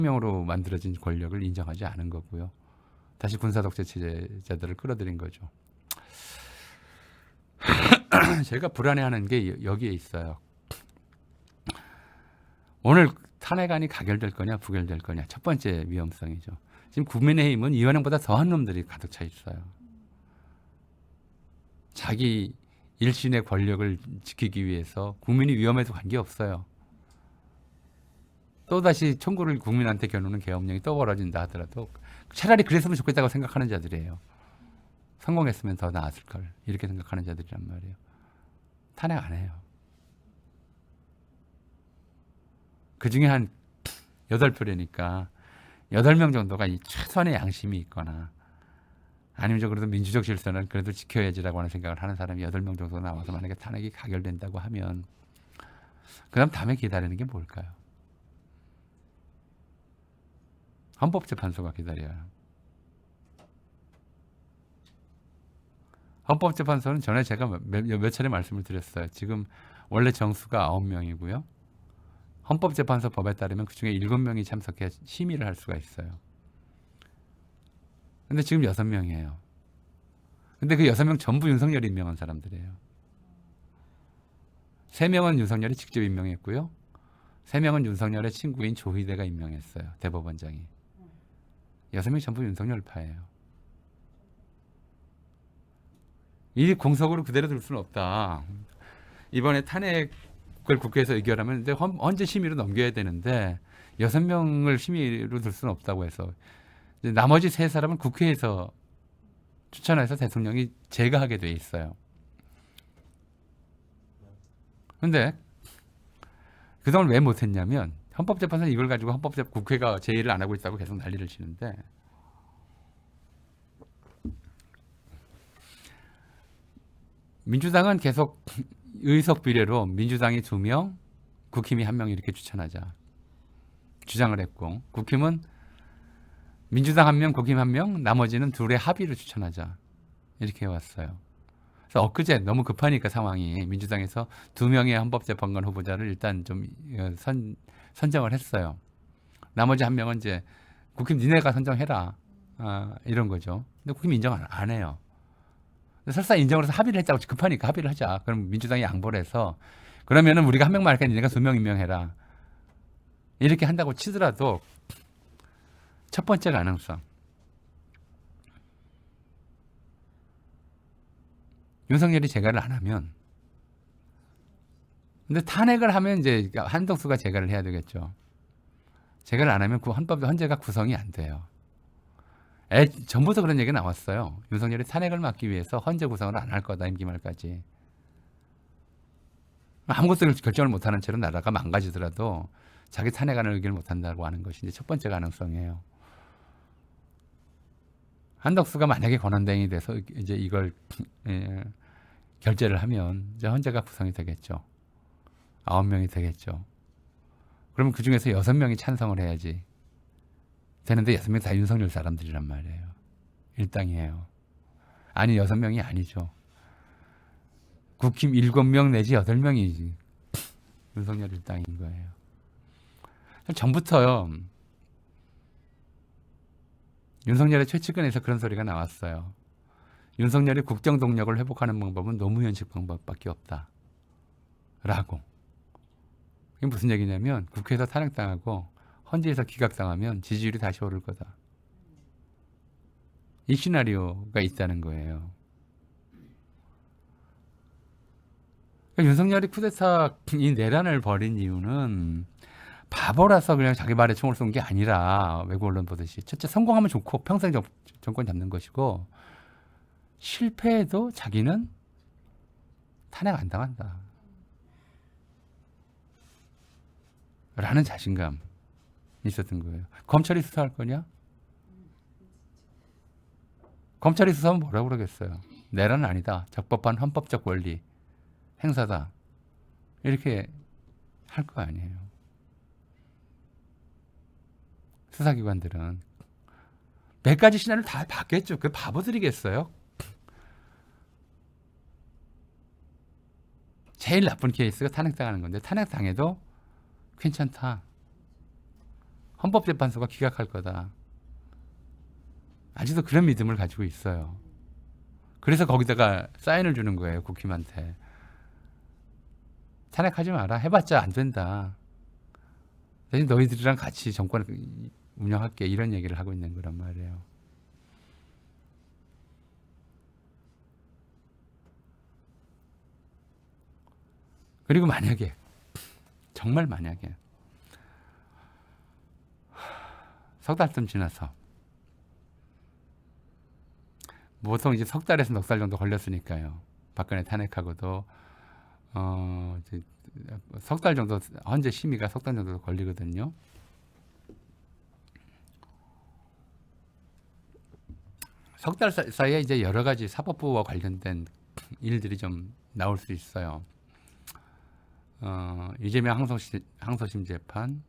명으로 만들어진 권력을 인정하지 않은 거고요. 다시 군사독재 체제자들을 끌어들인 거죠. 제가 불안해하는 게 여기에 있어요. 오늘 탄핵안이 가결될 거냐 부결될 거냐 첫 번째 위험성이죠. 지금 국민의힘은 이완영보다 더한 놈들이 가득 차 있어요. 자기 일신의 권력을 지키기 위해서 국민이 위험해도 관계없어요. 또다시 청구를 국민한테 겨누는 계엄령이 또 벌어진다 하더라도 차라리 그랬으면 좋겠다고 생각하는 자들이에요. 성공했으면 더 나았을 걸 이렇게 생각하는 자들이란 말이에요. 탄핵 안 해요. 그중에 한 8표례니까 8명 정도가 이 최소한의 양심이 있거나 아니면 그래도 민주적 질서는 그래도 지켜야지라고 하는 생각을 하는 사람이 8명 정도 나와서 만약에 탄핵이 가결된다고 하면 그 다음 다음에 기다리는 게 뭘까요? 헌법재판소가 기다려요. 헌법재판소는 전에 제가 몇 차례 말씀을 드렸어요. 지금 원래 정수가 9명이고요. 헌법재판소 법에 따르면 그중에 7명이 참석해 심의를 할 수가 있어요. 근데 지금 6명이에요. 근데 그 6명 전부 윤석열이 임명한 사람들이에요. 3명은 윤석열이 직접 임명했고요. 3명은 윤석열의 친구인 조희대가 임명했어요. 대법원장이. 6명이 전부 윤석열파예요. 이 공석으로 그대로 둘 수는 없다. 이번에 탄핵을 국회에서 의결하면 이제 헌재 심의로 넘겨야 되는데 6명을 심의로 둘 수는 없다고 해서 이제 나머지 3사람은 국회에서 추천해서 대통령이 제거하게 돼 있어요. 근데 그동안 왜 못했냐면 헌법재판소는 이걸 가지고 국회가 제의를 안 하고 있다고 계속 난리를 치는데 민주당은 계속 의석 비례로 민주당이 2명, 국힘이 1명 이렇게 추천하자 주장을 했고 국힘은 민주당 1명, 국힘 1명, 나머지는 둘의 합의로 추천하자 이렇게 해왔어요. 그래서 엊그제 너무 급하니까 상황이 민주당에서 2명의 헌법재판관 후보자를 일단 좀 선정을 했어요. 나머지 1명은 이제 국힘 니네가 선정해라 이런 거죠. 근데 국힘 인정 안 해요. 설사 인정을 해서 합의를 했다고 급하니까 합의를 하자. 그럼 민주당이 양보를 해서 그러면은 우리가 1명만 할게 니네가 2명 임명해라. 이렇게 한다고 치더라도 첫 번째 가능성. 윤석열이 제거를 안 하면 근데 탄핵을 하면 이제 한덕수가 제거를 해야 되겠죠. 제거를 안 하면 그 헌재가 구성이 안 돼요. 전부터 그런 얘기가 나왔어요. 윤석열이 탄핵을 막기 위해서 헌재 구성을 안 할 거다 임기 말까지. 아무것도 결정을 못하는 채로 나라가 망가지더라도 자기 탄핵안을 의결 못한다고 하는 것이 이제 첫 번째 가능성이에요. 한덕수가 만약에 권한대행이 돼서 이제 이걸 결재를 하면 이제 헌재가 구성이 되겠죠. 9명이 되겠죠. 그러면 그 중에서 6명이 찬성을 해야지 되는데 6명 다 윤석열 사람들이란 말이에요. 일당이에요. 아니 6명이 아니죠. 국힘 7명 내지 8명이 윤석열 일당인 거예요. 전부터요. 윤석열의 최측근에서 그런 소리가 나왔어요. 윤석열이 국정 동력을 회복하는 방법은 노무현식 방법밖에 없다. 라고. 이게 무슨 얘기냐면 국회에서 탄핵당하고 헌재에서 기각당하면 지지율이 다시 오를 거다. 이 시나리오가 있다는 거예요. 그러니까 윤석열이 쿠데타 이 내란을 벌인 이유는 바보라서 그냥 자기 말에 총을 쏜 게 아니라 외국 언론 보듯이 첫째 성공하면 좋고 평생 정권 잡는 것이고 실패해도 자기는 탄핵 안 당한다. 라는 자신감 있었던 거예요. 검찰이 수사할 거냐? 검찰이 수사하면 뭐라고 그러겠어요? 내란은 아니다. 적법한 헌법적 권리 행사다. 이렇게 할 거 아니에요. 수사기관들은 몇 가지 시나리오를 다 봤겠죠. 그 바보들이겠어요? 제일 나쁜 케이스가 탄핵당하는 건데 탄핵당해도 괜찮다. 헌법재판소가 기각할 거다. 아직도 그런 믿음을 가지고 있어요. 그래서 거기다가 사인을 주는 거예요. 국힘한테. 탄핵하지 마라. 해봤자 안 된다. 대신 너희들이랑 같이 정권을 운영할게. 이런 얘기를 하고 있는 거란 말이에요. 그리고 만약에 정말 만약에 석 달쯤 지나서 보통 이제 석 달에서 넉 달 정도 걸렸으니까요. 박근혜 탄핵하고도 이제 석 달 정도, 현재 심의가 석 달 정도 걸리거든요. 석 달 사이에 이제 여러 가지 사법부와 관련된 일들이 좀 나올 수 있어요. 이재명 항소심 재판,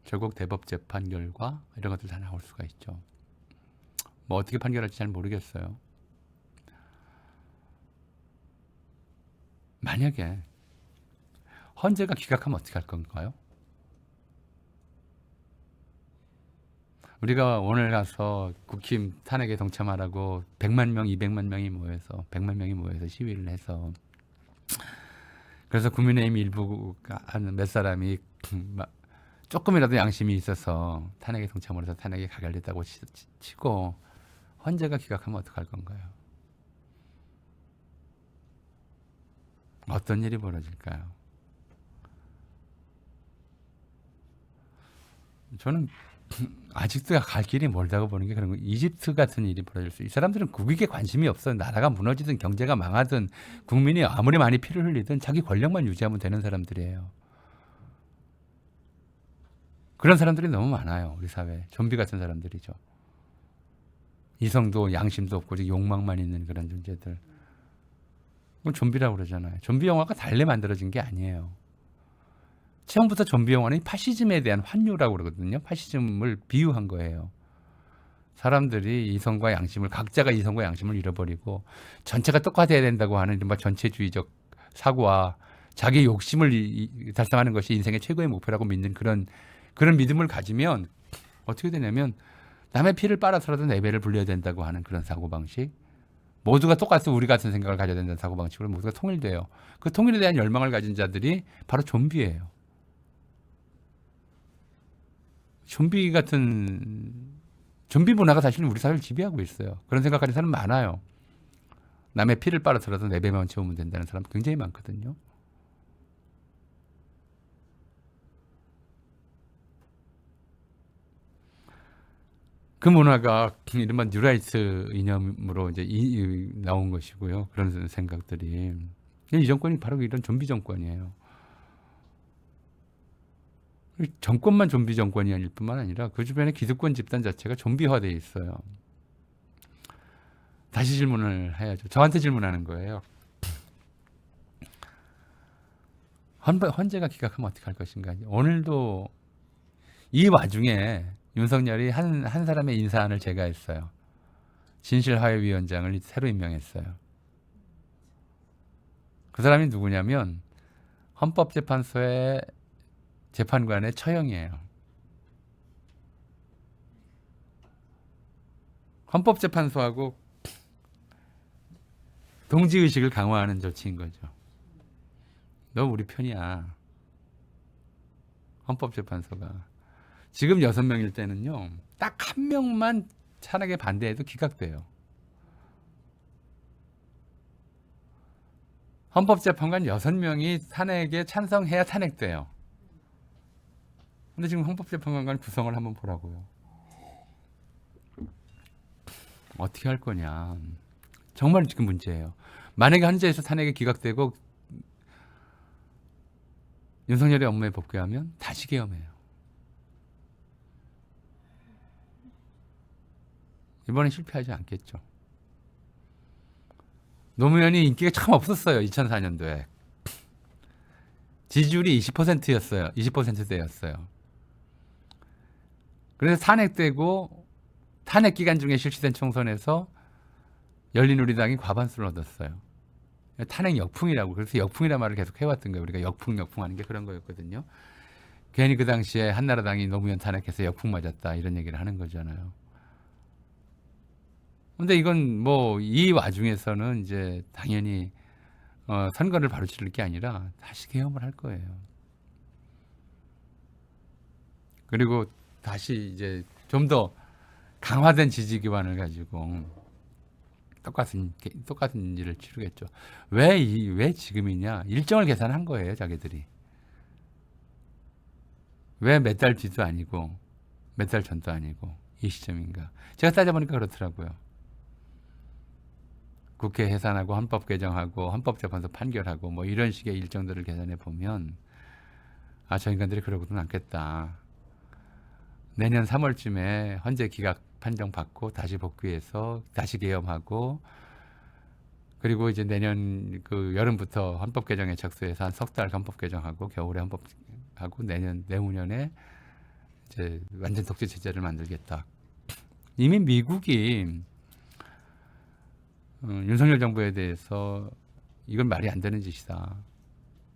조국 대법 재판 결과 이런 것들 다 나올 수가 있죠. 뭐 어떻게 판결할지 잘 모르겠어요. 만약에 헌재가 기각하면 어떻게 할 건가요? 우리가 오늘 가서 국힘 탄핵에 동참하라고 100만 명, 200만 명이 모여서 100만 명이 모여서 시위를 해서 그래서 국민의힘 일부 한 몇 사람이 조금이라도 양심이 있어서 탄핵에 동참을 해서 탄핵에 가결됐다고 치고 헌재가 기각하면 어떡할 건가요? 어떤 일이 벌어질까요? 저는 아직도 갈 길이 멀다고 보는 게 그런 거. 이집트 같은 일이 벌어질 수. 이 사람들은 국익에 관심이 없어요. 나라가 무너지든 경제가 망하든 국민이 아무리 많이 피를 흘리든 자기 권력만 유지하면 되는 사람들이에요. 그런 사람들이 너무 많아요. 우리 사회에. 좀비 같은 사람들이죠. 이성도 양심도 없고 욕망만 있는 그런 존재들. 그건 좀비라고 그러잖아요. 좀비 영화가 달래 만들어진 게 아니에요. 처음부터 좀비 영화는 파시즘에 대한 환유라고 그러거든요. 파시즘을 비유한 거예요. 사람들이 이성과 양심을, 각자가 이성과 양심을 잃어버리고 전체가 똑같아야 된다고 하는 이른바 전체주의적 사고와 자기 욕심을 달성하는 것이 인생의 최고의 목표라고 믿는 그런 믿음을 가지면 어떻게 되냐면 남의 피를 빨아서라도 내 배를 불려야 된다고 하는 그런 사고방식. 모두가 똑같이 우리 같은 생각을 가져야 된다는 사고방식으로 모두가 통일돼요. 그 통일에 대한 열망을 가진 자들이 바로 좀비예요. 좀비 문화가 사실 우리 사회를 지배하고 있어요. 그런 생각하는 사람 많아요. 남의 피를 빨아서라도 내 배만 채우면 된다는 사람 굉장히 많거든요. 그 문화가 이른바 뉴라이트 이념으로 이제 나온 것이고요. 그런 생각들이. 이 정권이 바로 이런 좀비 정권이에요. 정권만 좀비 정권이 아닐 뿐만 아니라 그 주변에 기득권 집단 자체가 좀비화되어 있어요. 다시 질문을 해야죠. 저한테 질문하는 거예요. 헌재가 기각하면 어떻게 할 것인가. 오늘도 이 와중에 윤석열이 한 사람의 인사안을 제거했어요. 진실화해위원장을 새로 임명했어요. 그 사람이 누구냐면 헌법재판소의 재판관의 처형이에요. 헌법재판소하고 동지의식을 강화하는 조치인 거죠. 너 우리 편이야. 헌법재판소가. 지금 6명일 때는요. 딱 한 명만 탄핵에 반대해도 기각돼요. 헌법재판관 6명이 탄핵에 찬성해야 탄핵돼요. 근데 지금 헌법재판관 구성을 한번 보라고요. 어떻게 할 거냐. 정말 지금 문제예요. 만약에 헌재에서 탄핵이 기각되고 윤석열이 업무에 복귀하면 다시 계엄해요. 이번엔 실패하지 않겠죠. 노무현이 인기가 참 없었어요. 2004년도에. 지지율이 20%였어요. 20%대였어요. 그래서 탄핵되고 탄핵 기간 중에 실시된 총선에서 열린우리당이 과반수를 얻었어요. 탄핵 역풍이라고. 그래서 역풍이라는 말을 계속 해왔던 거예요. 우리가 역풍 하는 게 그런 거였거든요. 괜히 그 당시에 한나라당이 노무현 탄핵해서 역풍 맞았다 이런 얘기를 하는 거잖아요. 근데 이건 뭐 이 와중에서는 이제 당연히 선거를 바로 치를 게 아니라 다시 계엄을 할 거예요. 그리고 다시 이제 좀 더 강화된 지지 기반을 가지고 똑같은 일을 치르겠죠. 왜 지금이냐? 일정을 계산한 거예요, 자기들이. 왜 몇 달 뒤도 아니고 몇 달 전도 아니고 이 시점인가? 제가 따져보니까 그렇더라고요. 국회 해산하고 헌법 개정하고 헌법재판소 판결하고 뭐 이런 식의 일정들을 계산해 보면 저 인간들이 그러고는 않겠다. 내년 3월쯤에 헌재 기각 판정 받고 다시 복귀해서 다시 계엄하고 그리고 이제 내년 그 여름부터 헌법 개정에 착수해서 한 석 달 헌법 개정하고 겨울에 헌법하고 내후년에 이제 완전 독재 체제를 만들겠다. 이미 미국이 윤석열 정부에 대해서 이건 말이 안 되는 짓이다.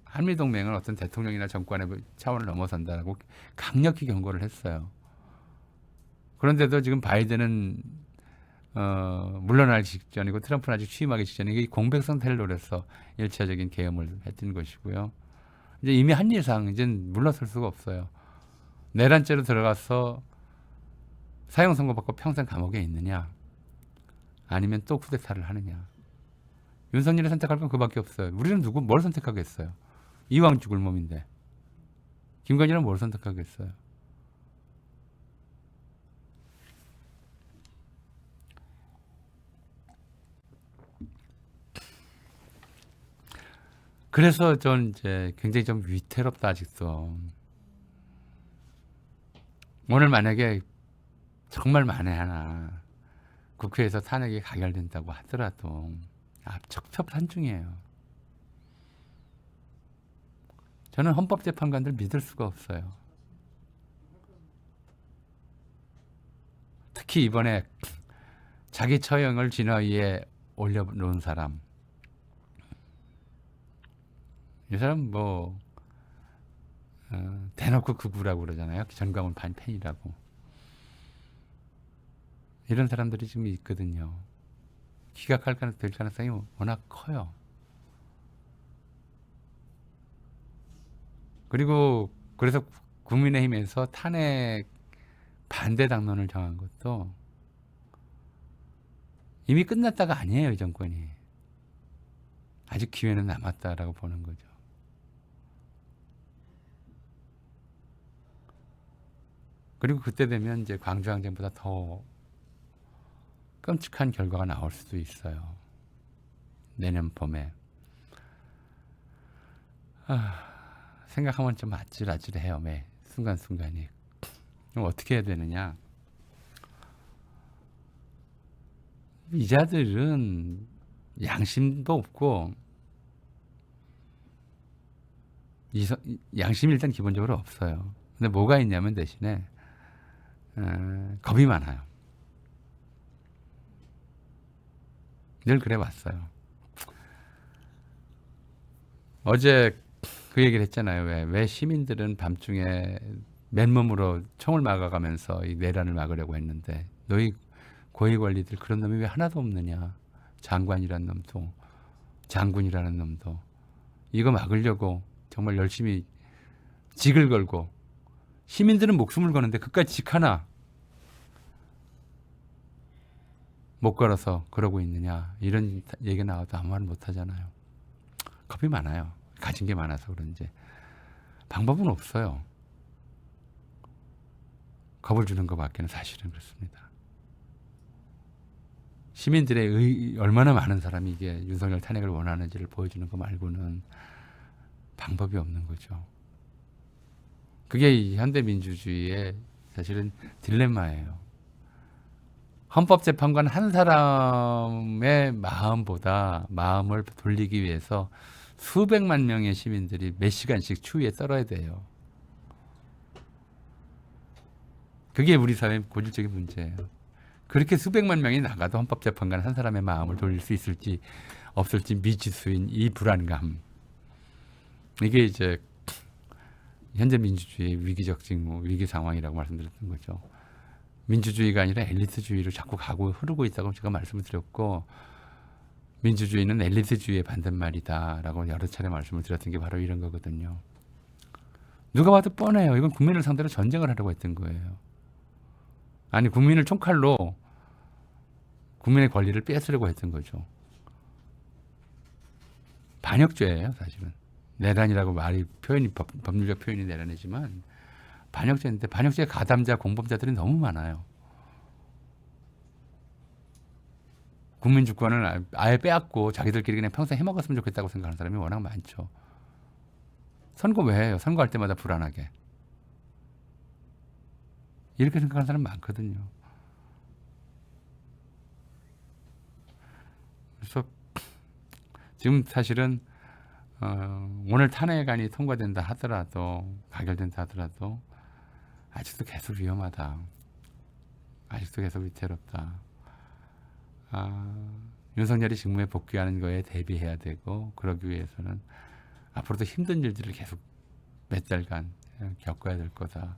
한미동맹은 어떤 대통령이나 정권의 차원을 넘어선다라고 강력히 경고를 했어요. 그런데도 지금 바이든은 물러나기 직전이고 트럼프는 아직 취임하기 직전이고 이 공백성 테러로서 1차적인 계엄을 했던 것이고요. 이제 이미 한 이상 이젠 물러설 수가 없어요. 내란죄로 들어가서 사형 선고받고 평생 감옥에 있느냐 아니면 또 쿠데타를 하느냐. 윤석열이 선택할 건 그밖에 없어요. 우리는 뭘 선택하겠어요. 이왕 죽을 몸인데. 김건희는 뭘 선택하겠어요. 그래서 전 이제 굉장히 좀 위태롭다 아직도. 오늘 만약에 정말 만에 하나 국회에서 탄핵이 가결된다고 하더라도 첩첩산중이에요. 저는 헌법재판관들 믿을 수가 없어요. 특히 이번에 자기 처형을 진화위에 올려놓은 사람. 이 사람 뭐 대놓고 극우라고 그러잖아요. 전광훈 팬이라고. 이런 사람들이 지금 있거든요. 될 가능성이 워낙 커요. 그리고 그래서 국민의힘에서 탄핵 반대 당론을 정한 것도 이미 끝났다가 아니에요. 이 정권이. 아직 기회는 남았다라고 보는 거죠. 그리고 그때 되면 이제 광주항쟁보다 더 끔찍한 결과가 나올 수도 있어요. 내년 봄에. 생각하면 좀 아찔아찔해요. 매 순간순간이. 그럼 어떻게 해야 되느냐? 이 자들은 양심도 없고 양심이 일단 기본적으로 없어요. 근데 뭐가 있냐면 대신에 겁이 많아요. 늘 그래 왔어요. 어제 그 얘기를 했잖아요. 왜 시민들은 밤중에 맨몸으로 총을 막아가면서 이 내란을 막으려고 했는데 너희 고위 관리들 그런 놈이 왜 하나도 없느냐. 장관이라는 놈도 장군이라는 놈도 이거 막으려고 정말 열심히 직을 걸고 시민들은 목숨을 거는데 그까지 직 하나 못 걸어서 그러고 있느냐. 이런 얘기가 나와도 아무 말 못하잖아요. 겁이 많아요. 가진 게 많아서 그런지. 방법은 없어요. 겁을 주는 것밖에는 사실은 그렇습니다. 시민들의 얼마나 많은 사람이 이게 윤석열 탄핵을 원하는지를 보여주는 거 말고는 방법이 없는 거죠. 그게 이 현대민주주의의 사실은 딜레마예요. 헌법재판관 한 사람의 마음을 돌리기 위해서 수백만 명의 시민들이 몇 시간씩 추위에 떨어야 돼요. 그게 우리 사회의 고질적인 문제예요. 그렇게 수백만 명이 나가도 헌법재판관 한 사람의 마음을 돌릴 수 있을지 없을지 미지수인 이 불안감. 이게 이제 현재 민주주의의 위기적 징후, 위기 상황이라고 말씀드렸던 거죠. 민주주의가 아니라 엘리트주의로 자꾸 가고 흐르고 있다고 제가 말씀을 드렸고, 민주주의는 엘리트주의의 반대말이다라고 여러 차례 말씀을 드렸던 게 바로 이런 거거든요. 누가 봐도 뻔해요. 이건 국민을 상대로 전쟁을 하려고 했던 거예요. 아니, 국민을 총칼로 국민의 권리를 뺏으려고 했던 거죠. 반역죄예요, 사실은. 내란이라고 법률적 표현이 내란이지만 반역죄인데, 반역죄 가담자, 공범자들이 너무 많아요. 국민 주권을 아예 빼앗고 자기들끼리 그냥 평생 해먹었으면 좋겠다고 생각하는 사람이 워낙 많죠. 선거 왜 해요? 선거할 때마다 불안하게. 이렇게 생각하는 사람 많거든요. 그래서 지금 사실은 오늘 탄핵안이 통과된다 하더라도, 가결된다 하더라도 아직도 계속 위험하다. 아직도 계속 위태롭다. 윤석열이 직무에 복귀하는 거에 대비해야 되고, 그러기 위해서는 앞으로도 힘든 일들을 계속 몇 달간 겪어야 될 거다.